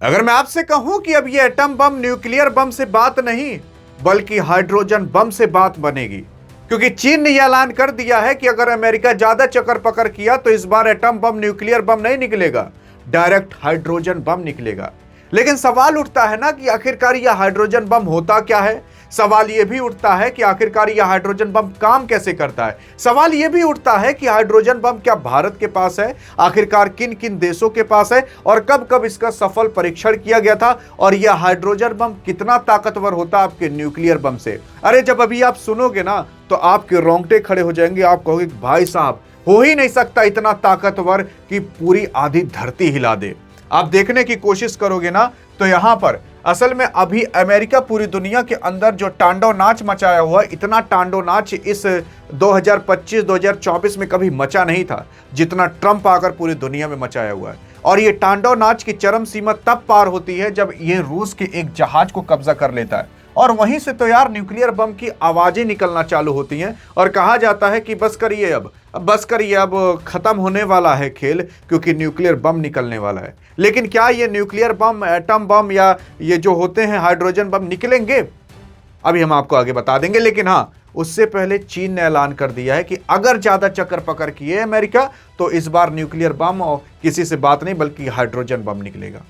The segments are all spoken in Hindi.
अगर मैं आपसे कहूं कि अब ये एटम बम न्यूक्लियर बम से बात नहीं बल्कि हाइड्रोजन बम से बात बनेगी, क्योंकि चीन ने यह ऐलान कर दिया है कि अगर अमेरिका ज्यादा चक्कर पकड़ किया तो इस बार एटम बम न्यूक्लियर बम नहीं निकलेगा, डायरेक्ट हाइड्रोजन बम निकलेगा। लेकिन सवाल उठता है ना कि आखिरकार यह हाइड्रोजन बम होता क्या है। सवाल यह भी उठता है कि आखिरकार यह हाइड्रोजन बम काम कैसे करता है। सवाल यह भी उठता है कि हाइड्रोजन बम क्या भारत के पास है, आखिरकार किन किन देशों के पास है और कब कब इसका सफल परीक्षण किया गया था, और यह हाइड्रोजन बम कितना ताकतवर होता है आपके न्यूक्लियर बम से। अरे जब अभी आप सुनोगे ना तो आपके रोंगटे खड़े हो जाएंगे, आप कहोगे भाई साहब हो ही नहीं सकता इतना ताकतवर कि पूरी आधी धरती हिला दे। आप देखने की कोशिश करोगे ना तो यहां पर असल में अभी अमेरिका पूरी दुनिया के अंदर जो तांडव नाच मचाया हुआ है, इतना तांडव नाच इस 2025-2024 में कभी मचा नहीं था जितना ट्रंप आकर पूरी दुनिया में मचाया हुआ है। और ये तांडव नाच की चरम सीमा तब पार होती है जब ये रूस के एक जहाज को कब्जा कर लेता है, और वहीं से तो यार न्यूक्लियर बम की आवाजें निकलना चालू होती हैं और कहा जाता है कि बस करिए अब बस करिए, अब खत्म होने वाला है खेल, क्योंकि न्यूक्लियर बम निकलने वाला है। लेकिन क्या ये न्यूक्लियर बम, एटम बम या ये जो होते हैं हाइड्रोजन बम निकलेंगे? अभी हम आपको आगे बता देंगे। लेकिन हाँ, उससे पहले चीन ने ऐलान कर दिया है कि अगर ज्यादा चक्कर पकड़ किए अमेरिका तो इस बार न्यूक्लियर बम और किसी से बात नहीं बल्कि हाइड्रोजन बम निकलेगा।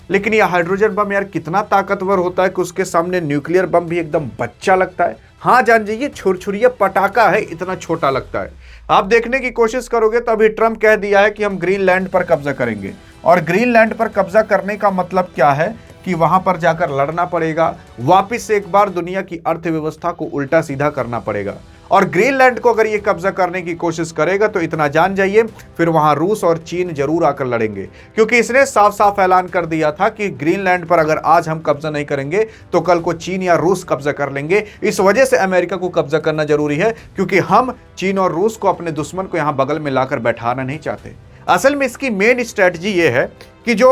लेकिन यह हाइड्रोजन बम यार कितना ताकतवर होता है कि उसके सामने न्यूक्लियर बम भी एकदम बच्चा लगता है। हाँ जान जाइए, छुरछुरिया पटाखा है, इतना छोटा लगता है। आप देखने की कोशिश करोगे तो अभी ट्रंप कह दिया है कि हम ग्रीनलैंड पर कब्जा करेंगे, और ग्रीनलैंड पर कब्जा करने का मतलब क्या है कि वहां पर जाकर लड़ना पड़ेगा, वापिस से एक बार दुनिया की अर्थव्यवस्था को उल्टा सीधा करना पड़ेगा। और ग्रीनलैंड को अगर ये कब्जा करने की कोशिश करेगा तो इतना जान जाइए फिर वहां रूस और चीन जरूर आकर लड़ेंगे, क्योंकि इसने साफ साफ ऐलान कर दिया था कि ग्रीनलैंड पर अगर आज हम कब्जा नहीं करेंगे तो कल को चीन या रूस कब्जा कर लेंगे। इस वजह से अमेरिका को कब्जा करना जरूरी है, क्योंकि हम चीन और रूस को, अपने दुश्मन को यहां बगल में लाकर बैठाना नहीं चाहते। असल में इसकी मेन स्ट्रेटजी ये है कि जो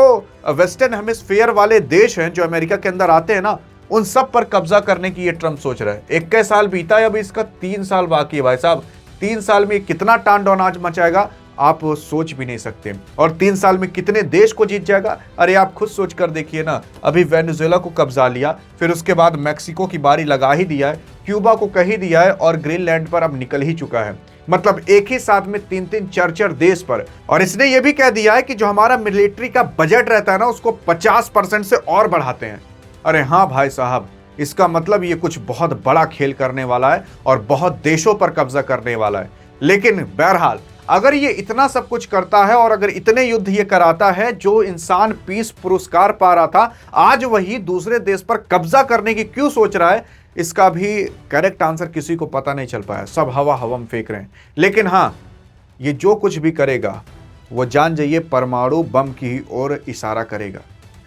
वेस्टर्न हेमिस्फीयर वाले देश हैं जो अमेरिका के अंदर आते हैं ना, उन सब पर कब्जा करने की ये ट्रंप सोच रहा है। 21 साल बीता है, अब इसका 3 साल बाकी है भाई साहब। 3 साल में कितना तांडव नाच मचाएगा आप सोच भी नहीं सकते, और 3 साल में कितने देश को जीत जाएगा। अरे आप खुद सोच कर देखिए ना, अभी वेनेजुएला को कब्जा लिया, फिर उसके बाद मैक्सिको की बारी लगा ही दिया है, क्यूबा को कह ही दिया है, और ग्रीनलैंड पर अब निकल ही चुका है। मतलब एक ही साथ में 3-3 4-4 देश पर। और इसने यह भी कह दिया है कि जो हमारा मिलिट्री का बजट रहता है ना उसको 50% से और बढ़ाते हैं। अरे हाँ भाई साहब, इसका मतलब ये कुछ बहुत बड़ा खेल करने वाला है और बहुत देशों पर कब्जा करने वाला है। लेकिन बहरहाल अगर ये इतना सब कुछ करता है और अगर इतने युद्ध ये कराता है, जो इंसान पीस पुरस्कार पा रहा था आज वही दूसरे देश पर कब्जा करने की क्यों सोच रहा है, इसका भी करेक्ट आंसर किसी को पता नहीं चल पाया। सब हवा हवा में फेंक रहे हैं। लेकिन हाँ, ये जो कुछ भी करेगा वो जान जाइए परमाणु बम की ओर इशारा करेगा।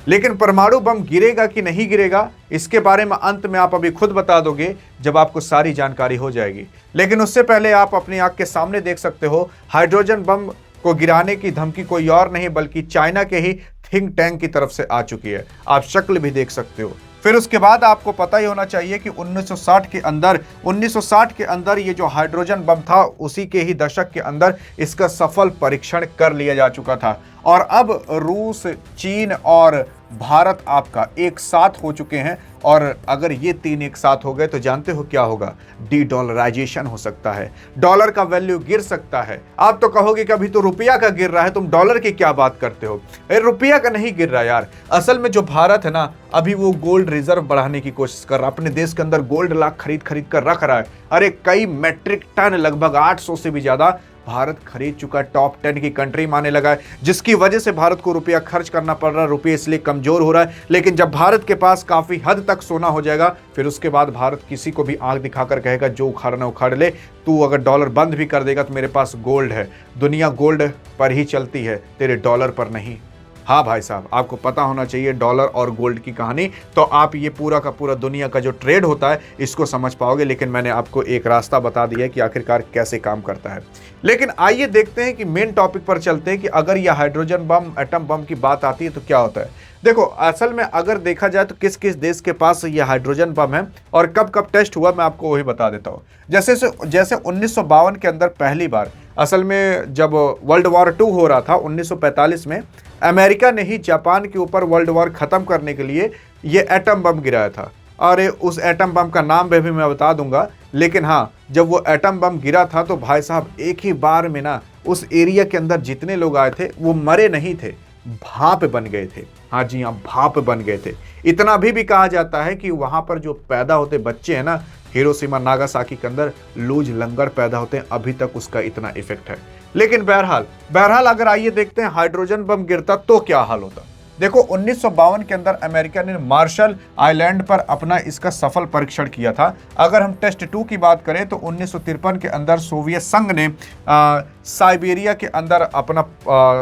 लेकिन परमाणु बम गिरेगा कि नहीं गिरेगा इसके बारे में अंत में आप अभी खुद बता दोगे जब आपको सारी जानकारी हो जाएगी। लेकिन उससे पहले आप अपनी आंख के सामने देख सकते हो, हाइड्रोजन बम को गिराने की धमकी कोई और नहीं बल्कि चाइना के ही थिंक टैंक की तरफ से आ चुकी है। आप शक्ल भी देख सकते हो। फिर उसके बाद आपको पता ही होना चाहिए कि 1960 के अंदर ये जो हाइड्रोजन बम था उसी के ही दशक के अंदर इसका सफल परीक्षण कर लिया जा चुका था, और अब रूस, चीन और भारत आपका एक साथ हो चुके हैं। और अगर ये 3 एक साथ हो गए तो जानते हो क्या होगा? डी-डॉलराइजेशन हो सकता है, डॉलर का वैल्यू गिर सकता है। आप तो कहोगे कि अभी तो रुपया का गिर रहा है, तुम डॉलर की क्या बात करते हो? रुपया का नहीं गिर रहा यार। असल में जो भारत है ना, अभी वो गोल्ड रिजर्व बढ़ाने की कोशिश कर रहा है, अपने देश के अंदर गोल्ड लाख खरीद कर रख रहा है। अरे कई मेट्रिक टन, लगभग 800 से भी ज्यादा भारत खरीद चुका है, टॉप 10 की कंट्री माने लगा है, जिसकी वजह से भारत को रुपया खर्च करना पड़ रहा है, रुपया इसलिए कमजोर हो रहा है। लेकिन जब भारत के पास काफी हद तक सोना हो जाएगा फिर उसके बाद भारत किसी को भी आंख दिखाकर कहेगा जो उखाड़ना उखाड़ ले, तू अगर डॉलर बंद भी कर देगा तो मेरे पास गोल्ड है। दुनिया गोल्ड पर ही चलती है, तेरे डॉलर पर नहीं। हाँ भाई साहब, आपको पता होना चाहिए डॉलर और गोल्ड की कहानी, तो आप ये पूरा का पूरा दुनिया का जो ट्रेड होता है इसको समझ पाओगे। लेकिन मैंने आपको एक रास्ता बता दिया कि आखिरकार कैसे काम करता है। लेकिन आइए देखते हैं कि मेन टॉपिक पर चलते हैं कि अगर यह हाइड्रोजन बम, एटम बम की बात आती है तो क्या होता है। देखो असल में अगर देखा जाए तो किस किस देश के पास ये हाइड्रोजन बम है और कब कब टेस्ट हुआ, मैं आपको वही बता देता हूँ। जैसे 1952 के अंदर पहली बार, असल में जब वर्ल्ड वॉर 2 हो रहा था 1945 में, अमेरिका ने ही जापान के ऊपर वर्ल्ड वॉर ख़त्म करने के लिए ये एटम बम गिराया था। और उस एटम बम का नाम भी मैं बता दूंगा। लेकिन हाँ, जब वो एटम बम गिरा था तो भाई साहब एक ही बार में ना उस एरिया के अंदर जितने लोग आए थे वो मरे नहीं थे, भाप बन गए थे। हाँ जी हाँ, भाप बन गए थे। इतना भी कहा जाता है कि वहाँ पर जो पैदा होते बच्चे हैं ना, हिरोशिमा नागासाकी के अंदर लूज लंगर पैदा होते हैं, अभी तक उसका इतना इफेक्ट है। लेकिन बहरहाल अगर आइए देखते हैं हाइड्रोजन बम गिरता तो क्या हाल होता। देखो 1952 के अंदर अमेरिका ने मार्शल आइलैंड पर अपना इसका सफल परीक्षण किया था। अगर हम टेस्ट 2 की बात करें तो 1953 के अंदर सोवियत संघ ने साइबेरिया के अंदर अपना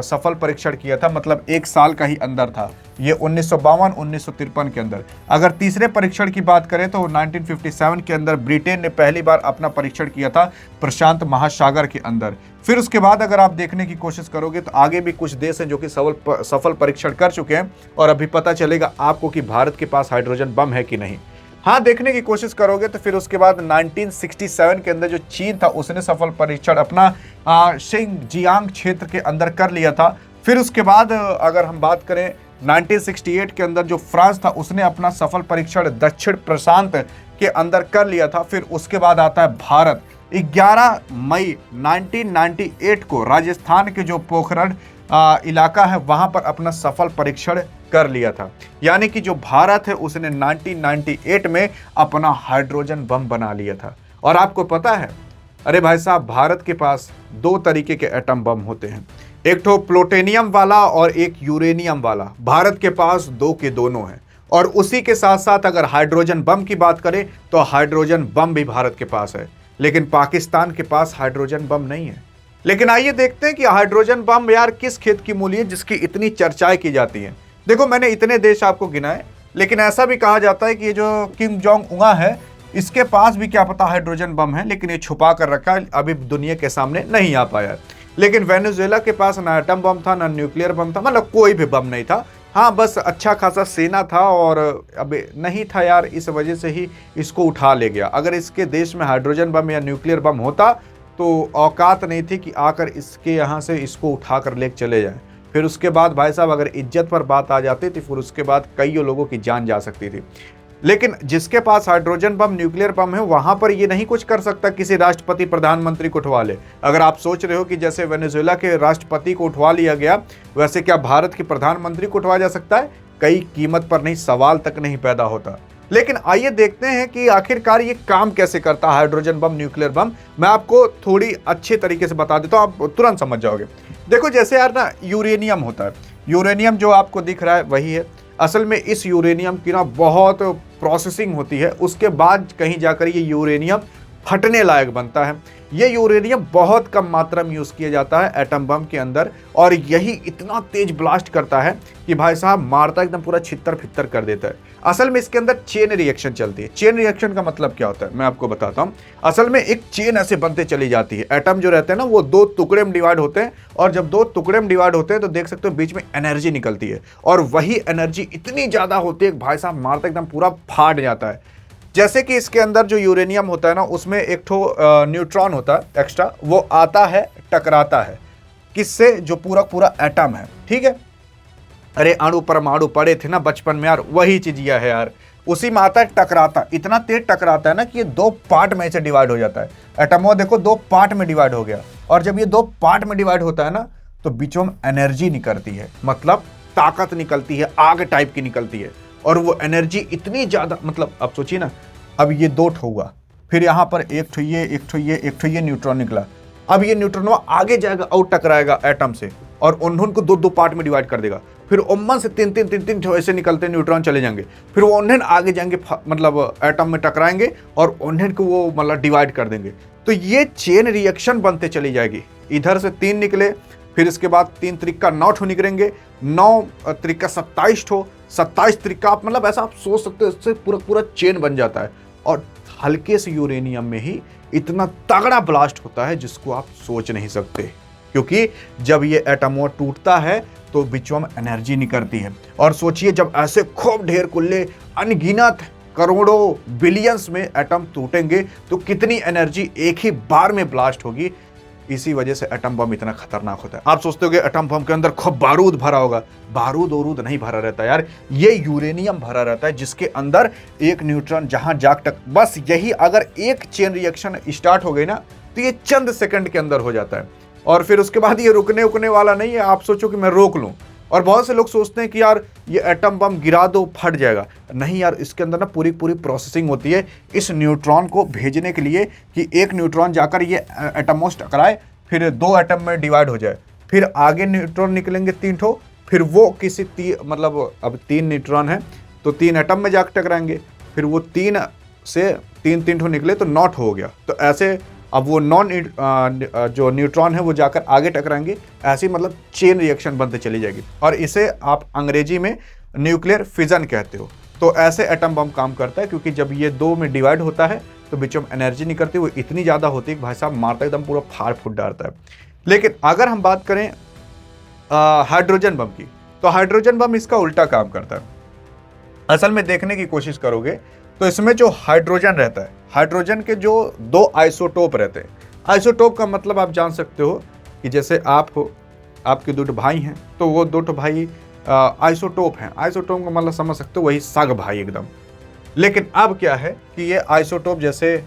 सफल परीक्षण किया था, मतलब 1 साल का ही अंदर था ये 1952-1953 के अंदर। अगर तीसरे परीक्षण की बात करें तो 1957 के अंदर ब्रिटेन ने पहली बार अपना परीक्षण किया था प्रशांत महासागर के अंदर। फिर उसके बाद अगर आप देखने की कोशिश करोगे तो आगे भी कुछ देश हैं जो कि सफल परीक्षण कर चुके हैं, और अभी पता चलेगा आपको कि भारत के पास हाइड्रोजन बम है कि नहीं। हाँ, देखने की कोशिश करोगे तो फिर उसके बाद 1967 के अंदर जो चीन था उसने सफल परीक्षण अपना शिंगजियांग क्षेत्र के अंदर कर लिया था। फिर उसके बाद अगर हम बात करें 1968 के अंदर जो फ्रांस था उसने अपना सफल परीक्षण दक्षिण प्रशांत के अंदर कर लिया था। फिर उसके बाद आता है भारत। 11 मई 1998 को राजस्थान के जो पोखरण इलाका है वहां पर अपना सफल परीक्षण कर लिया था। यानी कि जो भारत है उसने 1998 में अपना हाइड्रोजन बम बना लिया था। और आपको पता है, अरे भाई साहब, भारत के पास 2 तरीके के एटम बम होते हैं, एक तो प्लूटोनियम वाला और एक यूरेनियम वाला। भारत के पास 2 के दोनों हैं। और उसी के साथ साथ अगर हाइड्रोजन बम की बात करें तो हाइड्रोजन बम भी भारत के पास है, लेकिन पाकिस्तान के पास हाइड्रोजन बम नहीं है। लेकिन आइए देखते हैं कि हाइड्रोजन बम यार किस खेत की मूली है जिसकी इतनी चर्चाएं की जाती हैं। देखो मैंने इतने देश आपको गिनाए, लेकिन ऐसा भी कहा जाता है कि ये जो किम जोंग उंगा है इसके पास भी क्या पता हाइड्रोजन बम है, लेकिन ये छुपा कर रखा है, अभी दुनिया के सामने नहीं आ पाया। लेकिन वेनेजुएला के पास ना एटम बम था ना न्यूक्लियर बम था, मतलब कोई भी बम नहीं था। हाँ, बस अच्छा खासा सेना था और अब नहीं था यार, इस वजह से ही इसको उठा ले गया। अगर इसके देश में हाइड्रोजन बम या न्यूक्लियर बम होता तो औकात नहीं थी कि आकर इसके यहाँ से इसको उठा कर ले चले जाए। फिर उसके बाद भाई साहब अगर इज्जत पर बात आ जाती थी फिर उसके बाद कई लोगों की जान जा सकती थी। लेकिन जिसके पास हाइड्रोजन बम न्यूक्लियर बम है वहां पर ये नहीं कुछ कर सकता किसी राष्ट्रपति प्रधानमंत्री को उठवा ले। अगर आप सोच रहे हो कि जैसे वेनेजुएला के राष्ट्रपति को उठवा लिया गया वैसे क्या भारत के प्रधानमंत्री को उठवा जा सकता है? कई कीमत पर नहीं, सवाल तक नहीं पैदा होता। लेकिन आइए देखते हैं कि आखिरकार ये काम कैसे करता है हाइड्रोजन बम न्यूक्लियर बम। मैं आपको थोड़ी अच्छे तरीके से बता देता हूँ, आप तुरंत समझ जाओगे। देखो जैसे यार ना यूरेनियम होता है, यूरेनियम जो आपको दिख रहा है वही है। असल में इस यूरेनियम की ना बहुत प्रोसेसिंग होती है, उसके बाद कहीं जाकर ये यूरेनियम फटने लायक बनता है। ये यूरेनियम बहुत कम मात्रा में यूज़ किया जाता है एटम बम के अंदर, और यही इतना तेज ब्लास्ट करता है कि भाई साहब मारता एकदम पूरा छितर फितर कर देता है। असल में इसके अंदर चेन रिएक्शन चलती है। चेन रिएक्शन का मतलब क्या होता है मैं आपको बताता हूँ। असल में एक चेन ऐसे बनते चली जाती है। एटम जो रहते हैं ना वो 2 टुकड़े में डिवाइड होते हैं, और जब 2 टुकड़े में डिवाइड होते हैं तो देख सकते हो बीच में एनर्जी निकलती है, और वही एनर्जी इतनी ज़्यादा होती है कि भाई साहब मारता एकदम पूरा फाट जाता है। जैसे कि इसके अंदर जो यूरेनियम होता है ना उसमें एक ठो न्यूट्रॉन होता है एक्स्ट्रा, वो आता है टकराता है किससे? जो पूरा एटम है, ठीक है। अरे अणु परमाणु पढ़े थे ना बचपन में यार, वही चीज यह है यार, उसी में आता है टकराता। इतना तेज टकराता है ना कि ये 2 पार्ट में से डिवाइड हो जाता है। एटम देखो 2 पार्ट में डिवाइड हो गया, और जब ये 2 पार्ट में डिवाइड होता है ना तो बीचों में एनर्जी निकलती है, मतलब ताकत निकलती है, आग टाइप की निकलती है। और वो एनर्जी इतनी ज्यादा, मतलब अब सोचिए ना, अब ये 2 ठो हुआ, फिर यहाँ पर एक ठो ये न्यूट्रॉन निकला। अब ये न्यूट्रॉन आगे जाएगा और टकराएगा एटम से, और उन्होंने को 2 पार्ट में डिवाइड कर देगा। फिर उम्मन से 3 ठो ऐसे निकलते न्यूट्रॉन चले जाएंगे, फिर वो उन्हें आगे जाएंगे, मतलब एटम में टकराएंगे और उन्हें को वो मतलब डिवाइड कर देंगे। तो ये चेन रिएक्शन बनते चली जाएगी। इधर से 3 निकले, फिर इसके बाद 3 त्रिका 9 ठो निकलेंगे, 9 त्रिका 27 ठो, 27 त्रिका, आप मतलब ऐसा आप सोच सकते हो, इससे पूरा चेन बन जाता है। और हल्के से यूरेनियम में ही इतना तगड़ा ब्लास्ट होता है जिसको आप सोच नहीं सकते। क्योंकि जब ये एटम टूटता है तो बीचों में एनर्जी निकलती है। और सोचिए जब ऐसे खूब ढेर कुल्ले अनगिनत करोड़ों बिलियंस में एटम टूटेंगे तो कितनी एनर्जी एक ही बार में ब्लास्ट होगी। इसी वजह से एटम बम इतना खतरनाक होता है। आप सोचते होगे एटम बम के अंदर खूब बारूद भरा होगा, बारूद नहीं भरा रहता यार, ये यूरेनियम भरा रहता है जिसके अंदर एक न्यूट्रॉन जहां बस यही अगर एक चेन रिएक्शन स्टार्ट हो गई ना तो ये चंद सेकंड के अंदर हो जाता है और फिर उसके बाद ये रुकने वाला नहीं है। आप सोचो कि मैं रोक लूं, और बहुत से लोग सोचते हैं कि यार ये एटम बम गिरा दो फट जाएगा। नहीं यार, इसके अंदर ना पूरी प्रोसेसिंग होती है इस न्यूट्रॉन को भेजने के लिए कि एक न्यूट्रॉन जाकर ये एटमोस टकराए, फिर 2 एटम में डिवाइड हो जाए, फिर आगे न्यूट्रॉन निकलेंगे 3 ठो, फिर वो किसी मतलब अब 3 न्यूट्रॉन है तो 3 एटम में जाकर टकराएंगे, फिर वो 3 से 3 ठो निकले तो नॉट हो गया। तो ऐसे अब वो जो न्यूट्रॉन है वो जाकर आगे टकराएंगे, ऐसी मतलब चेन रिएक्शन बनते चली जाएगी और इसे आप अंग्रेजी में न्यूक्लियर फिजन कहते हो। तो ऐसे एटम बम काम करता है क्योंकि जब ये 2 में डिवाइड होता है तो बीच में एनर्जी निकलती है, वो इतनी ज़्यादा होती है कि भाई साहब मारता एकदम पूरा फाड़ फूट डालता है। लेकिन अगर हम बात करें हाइड्रोजन बम की, तो हाइड्रोजन बम इसका उल्टा काम करता है। असल में देखने की कोशिश करोगे तो इसमें जो हाइड्रोजन रहता है, हाइड्रोजन के जो 2 आइसोटोप रहते हैं। आइसोटोप का मतलब आप जान सकते हो कि जैसे आप हो, आपके 2 भाई हैं तो वो 2 भाई आइसोटोप हैं। आइसोटोप का मतलब समझ सकते हो वही सग भाई एकदम। लेकिन अब क्या है कि ये आइसोटोप जैसे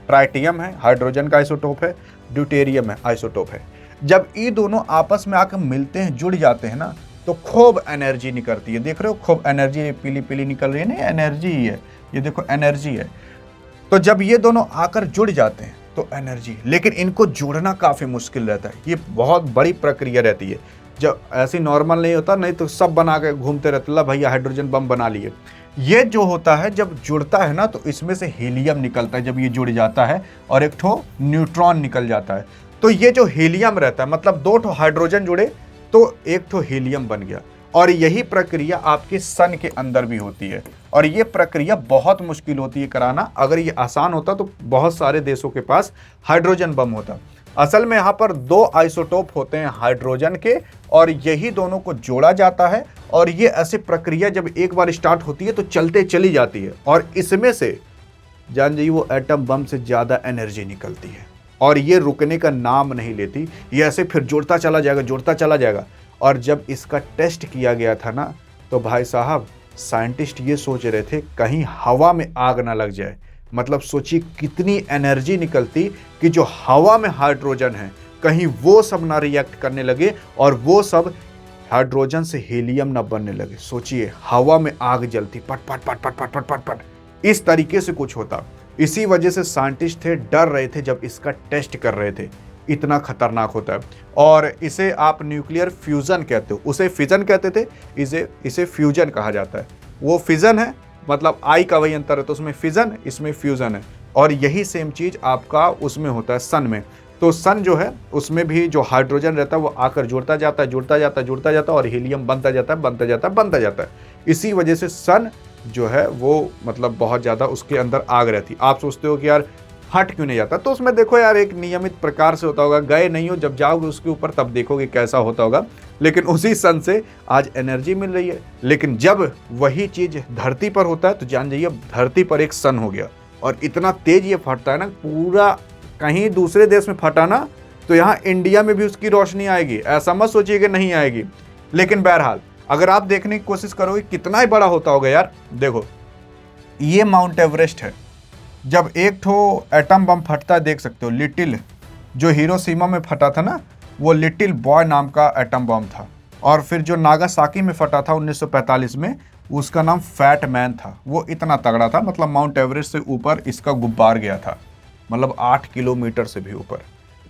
ट्राइटियम है, हाइड्रोजन का आइसोटोप है, ड्यूटेरियम है, आइसोटोप है। जब ये दोनों आपस में आकर मिलते हैं, जुड़ जाते हैं ना, तो खूब एनर्जी निकलती है। देख रहे हो खूब एनर्जी पीली निकल रही है ना, एनर्जी ही है, ये देखो एनर्जी है। तो जब ये दोनों आकर जुड़ जाते हैं तो एनर्जी, लेकिन इनको जोड़ना काफ़ी मुश्किल रहता है। ये बहुत बड़ी प्रक्रिया रहती है, जब ऐसी नॉर्मल नहीं होता, नहीं तो सब बना के घूमते रहते, ला भैया हाइड्रोजन बम बना लिए। ये जो होता है जब जुड़ता है ना तो इसमें से हीलियम निकलता है जब ये जुड़ जाता है और एक ठो न्यूट्रॉन निकल जाता है। तो ये जो हीलियम रहता है मतलब 2 ठो हाइड्रोजन जुड़े तो एक ठो हीलियम बन गया। और यही प्रक्रिया आपके सन के अंदर भी होती है और ये प्रक्रिया बहुत मुश्किल होती है कराना। अगर ये आसान होता तो बहुत सारे देशों के पास हाइड्रोजन बम होता। असल में यहाँ पर 2 आइसोटोप होते हैं हाइड्रोजन के और यही दोनों को जोड़ा जाता है और ये ऐसी प्रक्रिया जब एक बार स्टार्ट होती है तो चलते चली जाती है और इसमें से जान जाइए वो एटम बम से ज़्यादा एनर्जी निकलती है और ये रुकने का नाम नहीं लेती। ये ऐसे फिर जुड़ता चला जाएगा। और जब इसका टेस्ट किया गया था ना तो भाई साहब साइंटिस्ट ये सोच रहे थे कहीं हवा में आग ना लग जाए। मतलब सोचिए कितनी एनर्जी निकलती कि जो हवा में हाइड्रोजन है कहीं वो सब ना रिएक्ट करने लगे और वो सब हाइड्रोजन से हीलियम ना बनने लगे। सोचिए हवा में आग जलती, पट पट पट पट पट पट पट पट, इस तरीके से कुछ होता। इसी वजह से साइंटिस्ट थे, डर रहे थे जब इसका टेस्ट कर रहे थे, इतना खतरनाक होता है। और इसे आप न्यूक्लियर फ्यूजन कहते हो, उसे फिजन कहते थे, इसे फ्यूजन कहा जाता है। वो फिजन है मतलब आई का वही अंतर है, तो उसमें फिजन इसमें फ्यूजन है। और यही सेम चीज़ आपका उसमें होता है सन में। तो सन जो है उसमें भी जो हाइड्रोजन रहता है वो आकर जुड़ता जाता है और हीलियम बनता जाता है। इसी वजह से सन जो है वो मतलब बहुत ज़्यादा उसके अंदर आग रहती। आप सोचते हो कि यार हट क्यों नहीं जाता, तो उसमें देखो यार एक नियमित प्रकार से होता होगा। गए नहीं हो, जब जाओगे उसके ऊपर तब देखोगे कैसा होता होगा। लेकिन उसी सन से आज एनर्जी मिल रही है। लेकिन जब वही चीज़ धरती पर होता है तो जान जाइए धरती पर एक सन हो गया और इतना तेज ये फटता है ना, पूरा कहीं दूसरे देश में फटा ना तो यहाँ इंडिया में भी उसकी रोशनी आएगी। ऐसा मत सोचिए कि नहीं आएगी। लेकिन बहरहाल अगर आप देखने की कोशिश करोगे कितना ही बड़ा होता होगा यार। देखो ये माउंट एवरेस्ट है, जब एक ठो एटम बम फटता है देख सकते हो, लिटिल जो हिरोशिमा में फटा था ना वो लिटिल बॉय नाम का एटम बम था। और फिर जो नागासाकी में फटा था 1945 में उसका नाम फैट मैन था। वो इतना तगड़ा था, मतलब माउंट एवरेस्ट से ऊपर इसका गुब्बार गया था, मतलब 8 किलोमीटर से भी ऊपर।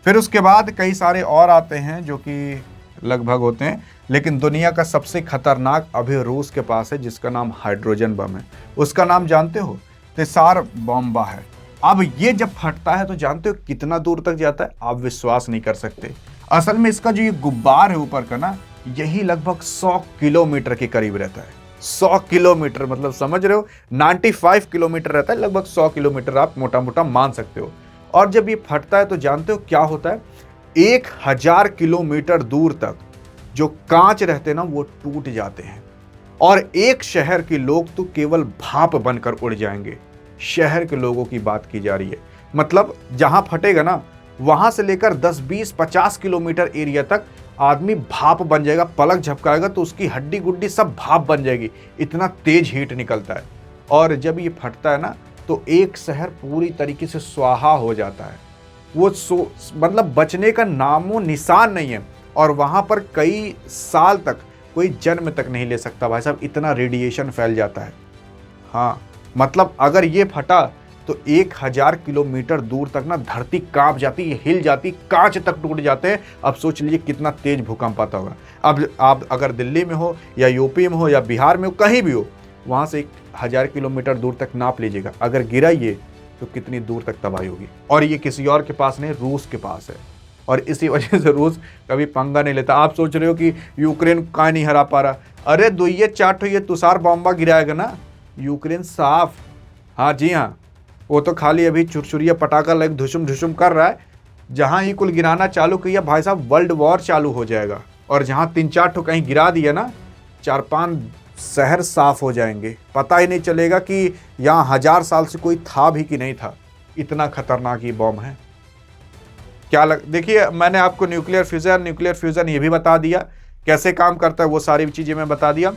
फिर उसके बाद कई सारे और आते हैं जो कि लगभग होते हैं, लेकिन दुनिया का सबसे खतरनाक अभी रूस के पास है जिसका नाम हाइड्रोजन बम है। उसका नाम जानते हो? तेसार बॉम्बा है। अब ये जब फटता है तो जानते हो कितना दूर तक जाता है? आप विश्वास नहीं कर सकते। असल में इसका जो ये गुब्बार है ऊपर का ना, यही लगभग 100 किलोमीटर के करीब रहता है। 100 किलोमीटर मतलब समझ रहे हो, 95 किलोमीटर रहता है, लगभग 100 किलोमीटर आप मोटा मोटा मान सकते हो। और जब ये फटता है तो जानते हो क्या होता है? 1000 किलोमीटर दूर तक जो कांच रहते ना वो टूट जाते हैं और एक शहर के लोग तो केवल भाप बनकर उड़ जाएंगे। शहर के लोगों की बात की जा रही है, मतलब जहां फटेगा ना वहां से लेकर 10, 20, 50 किलोमीटर एरिया तक आदमी भाप बन जाएगा। पलक झपकाएगा तो उसकी हड्डी गुड्डी सब भाप बन जाएगी, इतना तेज हीट निकलता है। और जब ये फटता है ना तो एक शहर पूरी तरीके से स्वाहा हो जाता है। वो मतलब बचने का नामो निशान नहीं है और वहां पर कई साल तक कोई जन्म तक नहीं ले सकता भाई साहब, इतना रेडिएशन फैल जाता है। हाँ, मतलब अगर ये फटा तो 1000 किलोमीटर दूर तक ना धरती कांप जाती है, हिल जाती, कांच तक टूट जाते हैं। अब सोच लीजिए कितना तेज भूकंप आता होगा। अब आप अगर दिल्ली में हो या यूपी में हो या बिहार में हो, कहीं भी हो, वहां से 1000 किलोमीटर दूर तक नाप लीजिएगा, अगर गिरा ये तो कितनी दूर तक तबाही होगी। और ये किसी और के पास नहीं, रूस के पास है और इसी वजह से रूस कभी पंगा नहीं लेता। आप सोच रहे हो कि यूक्रेन का नहीं हरा पा रहा, अरे दुइये चाट ये तुषार बॉम्बा गिराएगा ना यूक्रेन साफ। हाँ जी हाँ, वो तो खाली अभी छुरछुरिया पटाखा लग धुसुम धुसुम कर रहा है। जहाँ ही कुल गिराना चालू किया भाई साहब वर्ल्ड वॉर चालू हो जाएगा। और जहाँ 3-4 ठो कहीं गिरा दिया ना, 4-5 शहर साफ हो जाएंगे, पता ही नहीं चलेगा कि यहाँ 1000 साल से कोई था भी कि नहीं था। इतना खतरनाक ये बॉम्ब है। देखिए मैंने आपको न्यूक्लियर फ्यूजन ये भी बता दिया, कैसे काम करता है वो सारी चीज़ें मैं बता दिया।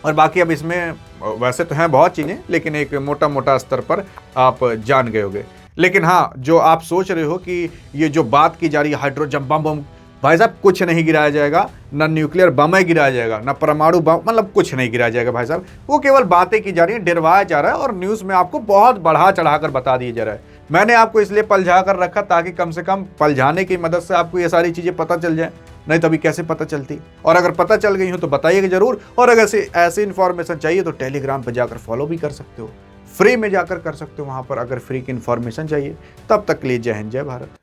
और बाकी अब इसमें वैसे तो हैं बहुत चीज़ें, लेकिन एक मोटा मोटा स्तर पर आप जान गए होंगे। लेकिन हाँ, जो आप सोच रहे हो कि ये जो बात की जा रही है हाइड्रोजन बम, भाई साहब कुछ नहीं गिराया जाएगा, ना न्यूक्लियर बम ही गिराया जाएगा, ना परमाणु बम, मतलब कुछ नहीं गिराया जाएगा भाई साहब। वो केवल बातें की जा रही है, डरवाया जा रहा है और न्यूज़ में आपको बहुत बढ़ा चढ़ाकर बता दिया जा रहा है। मैंने आपको इसलिए पलझा कर रखा ताकि कम से कम पलझाने की मदद से आपको ये सारी चीज़ें पता चल जाए, नहीं तो अभी कैसे पता चलती। और अगर पता चल गई हो तो बताइएगा जरूर। और अगर ऐसी इन्फॉर्मेशन चाहिए तो टेलीग्राम पर जाकर फॉलो भी कर सकते हो, फ्री में जाकर कर सकते हो वहाँ पर, अगर फ्री की इन्फॉर्मेशन चाहिए। तब तक के लिए जय हिंद, जय भारत।